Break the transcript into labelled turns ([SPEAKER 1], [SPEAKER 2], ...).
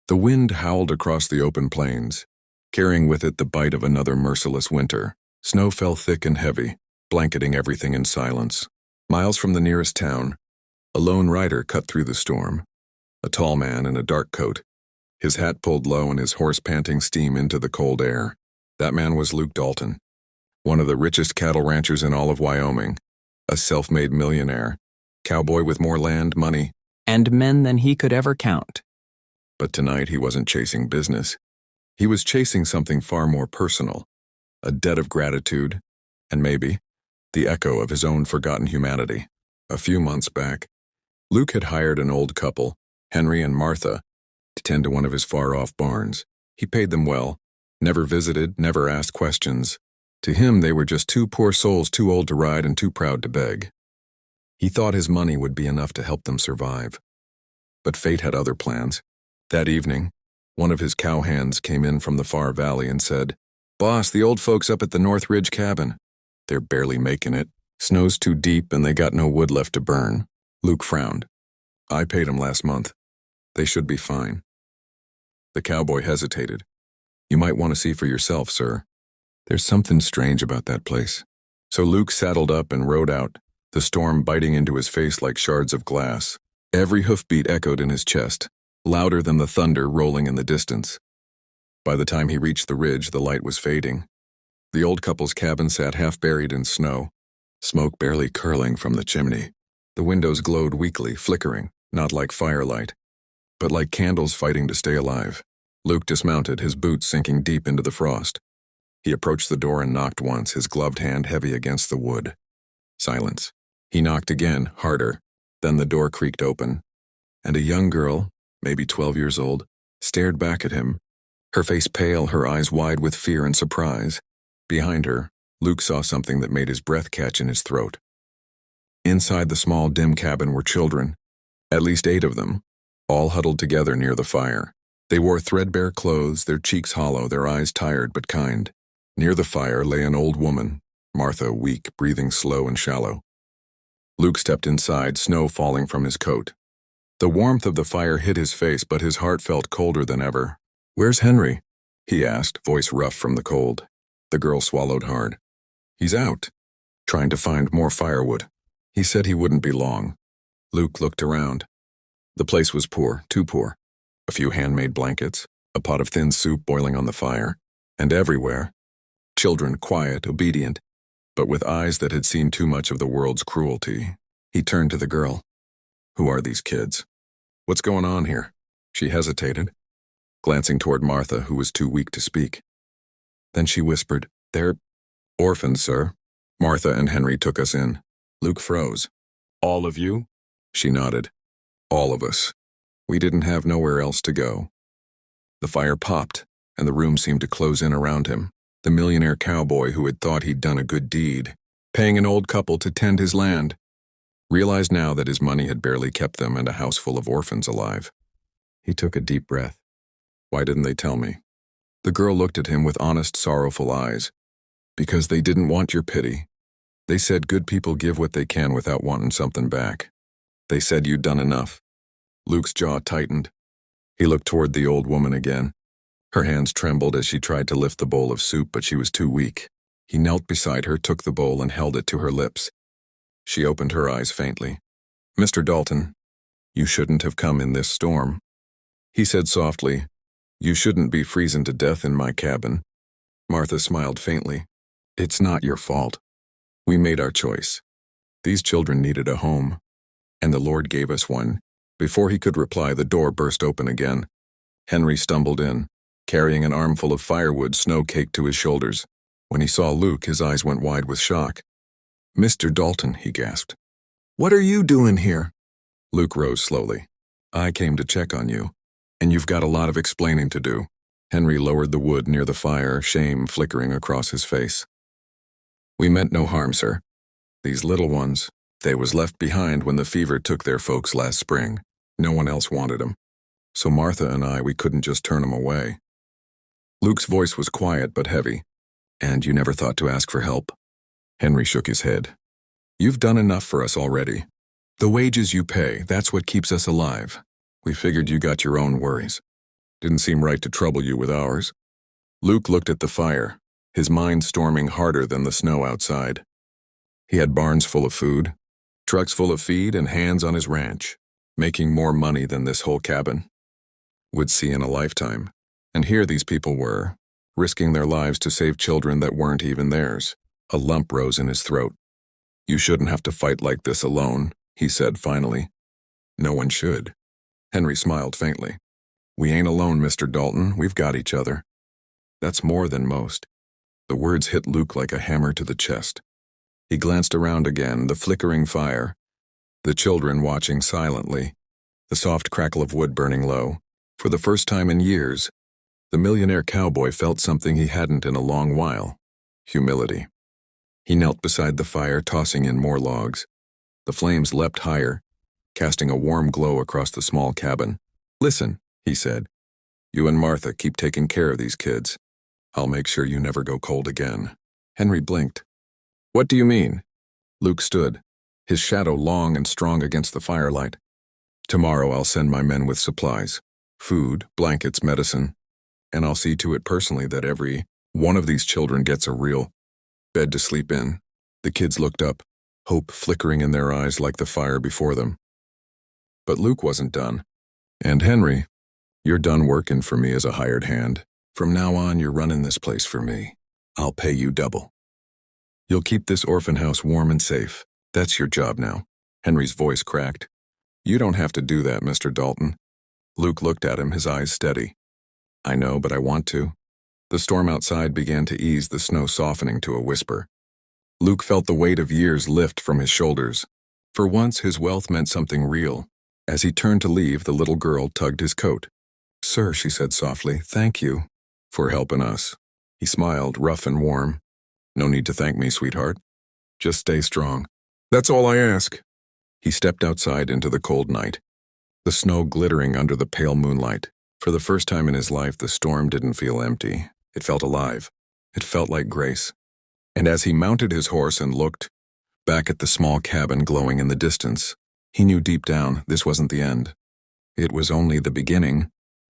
[SPEAKER 1] The wind howled across the open plains, carrying with it the bite of another merciless winter. Snow fell thick and heavy, blanketing everything in silence. Miles from the nearest town, a lone rider cut through the storm. A tall man in a dark coat, his hat pulled low and his horse panting steam into the cold air. That man was Luke Dalton, one of the richest cattle ranchers in all of Wyoming, a self-made millionaire, cowboy with more land, money,
[SPEAKER 2] and men than he could ever count.
[SPEAKER 1] But tonight he wasn't chasing business. He was chasing something far more personal, a debt of gratitude, and maybe the echo of his own forgotten humanity. A few months back, Luke had hired an old couple, Henry and Martha, to tend to one of his far-off barns. He paid them well, never visited, never asked questions. To him, they were just two poor souls too old to ride and too proud to beg. He thought his money would be enough to help them survive. But fate had other plans. That evening, one of his cowhands came in from the far valley and said, "Boss, the old folks up at the North Ridge cabin. They're barely making it. Snow's too deep and they got no wood left to burn." Luke frowned. "I paid them last month. They should be fine." The cowboy hesitated. "You might want to see for yourself, sir. There's something strange about that place." So Luke saddled up and rode out, the storm biting into his face like shards of glass. Every hoofbeat echoed in his chest, louder than the thunder rolling in the distance. By the time he reached the ridge, the light was fading. The old couple's cabin sat half buried in snow, smoke barely curling from the chimney. The windows glowed weakly, flickering, not like firelight, but like candles fighting to stay alive. Luke dismounted, his boots sinking deep into the frost. He approached the door and knocked once, his gloved hand heavy against the wood. Silence. He knocked again, harder. Then the door creaked open, and a young girl, maybe 12 years old, stared back at him, her face pale, her eyes wide with fear and surprise. Behind her, Luke saw something that made his breath catch in his throat. Inside the small, dim cabin were children, at least 8 of them, all huddled together near the fire. They wore threadbare clothes, their cheeks hollow, their eyes tired but kind. Near the fire lay an old woman, Martha, weak, breathing slow and shallow. Luke stepped inside, snow falling from his coat. The warmth of the fire hit his face, but his heart felt colder than ever. "Where's Henry?" he asked, voice rough from the cold. The girl swallowed hard. "He's out, trying to find more firewood. He said he wouldn't be long." Luke looked around. The place was poor, too poor. A few handmade blankets, a pot of thin soup boiling on the fire, and everywhere, children quiet, obedient, but with eyes that had seen too much of the world's cruelty. He turned to the girl. "Who are these kids? What's going on here?" She hesitated, glancing toward Martha, who was too weak to speak. Then she whispered, "They're orphans, sir. Martha and Henry took us in." Luke froze. "All of you?" She nodded. "All of us. We didn't have nowhere else to go." The fire popped, and the room seemed to close in around him. The millionaire cowboy who had thought he'd done a good deed, paying an old couple to tend his land, realized now that his money had barely kept them and a house full of orphans alive. He took a deep breath. "Why didn't they tell me?" The girl looked at him with honest, sorrowful eyes. "Because they didn't want your pity. They said good people give what they can without wanting something back. They said you'd done enough." Luke's jaw tightened. He looked toward the old woman again. Her hands trembled as she tried to lift the bowl of soup, but she was too weak. He knelt beside her, took the bowl, and held it to her lips. She opened her eyes faintly. "Mr. Dalton, you shouldn't have come in this storm." He said softly, "You shouldn't be freezing to death in my cabin." Martha smiled faintly. "It's not your fault. We made our choice. These children needed a home, and the Lord gave us one." Before he could reply, the door burst open again. Henry stumbled in, carrying an armful of firewood, snow caked to his shoulders. When he saw Luke, his eyes went wide with shock. "Mr. Dalton," he gasped. "What are you doing here?" Luke rose slowly. "I came to check on you, and you've got a lot of explaining to do." Henry lowered the wood near the fire, shame flickering across his face. "We meant no harm, sir. These little ones, they was left behind when the fever took their folks last spring. No one else wanted 'em. So Martha and we couldn't just turn 'em away." Luke's voice was quiet but heavy. "And you never thought to ask for help?" Henry shook his head. "You've done enough for us already. The wages you pay, that's what keeps us alive. We figured you got your own worries." Didn't seem right to trouble you with ours. Luke looked at the fire, his mind storming harder than the snow outside. He had barns full of food, trucks full of feed, and hands on his ranch, making more money than this whole cabin would see in a lifetime. And here these people were, risking their lives to save children that weren't even theirs. A lump rose in his throat. You shouldn't have to fight like this alone, he said finally. No one should. Henry smiled faintly. We ain't alone, Mr. Dalton. We've got each other. That's more than most. The words hit Luke like a hammer to the chest. He glanced around again, the flickering fire, the children watching silently, the soft crackle of wood burning low. For the first time in years, the millionaire cowboy felt something he hadn't in a long while: humility. He knelt beside the fire, tossing in more logs. The flames leapt higher, casting a warm glow across the small cabin. Listen, he said. You and Martha keep taking care of these kids. I'll make sure you never go cold again. Henry blinked. What do you mean? Luke stood, his shadow long and strong against the firelight. Tomorrow I'll send my men with supplies, food, blankets, medicine, and I'll see to it personally that every one of these children gets a real bed to sleep in. The kids looked up, hope flickering in their eyes like the fire before them. But Luke wasn't done. And Henry, you're done working for me as a hired hand. From now on, you're running this place for me. I'll pay you double. You'll keep this orphan house warm and safe. That's your job now. Henry's voice cracked. You don't have to do that, Mr. Dalton. Luke looked at him, his eyes steady. I know, but I want to. The storm outside began to ease, the snow softening to a whisper. Luke felt the weight of years lift from his shoulders. For once, his wealth meant something real. As he turned to leave, the little girl tugged his coat. Sir, she said softly, thank you for helping us. He smiled, rough and warm. No need to thank me, sweetheart. Just stay strong. That's all I ask. He stepped outside into the cold night, the snow glittering under the pale moonlight. For the first time in his life, the storm didn't feel empty. It felt alive. It felt like grace. And as he mounted his horse and looked back at the small cabin glowing in the distance, he knew deep down this wasn't the end. It was only the beginning.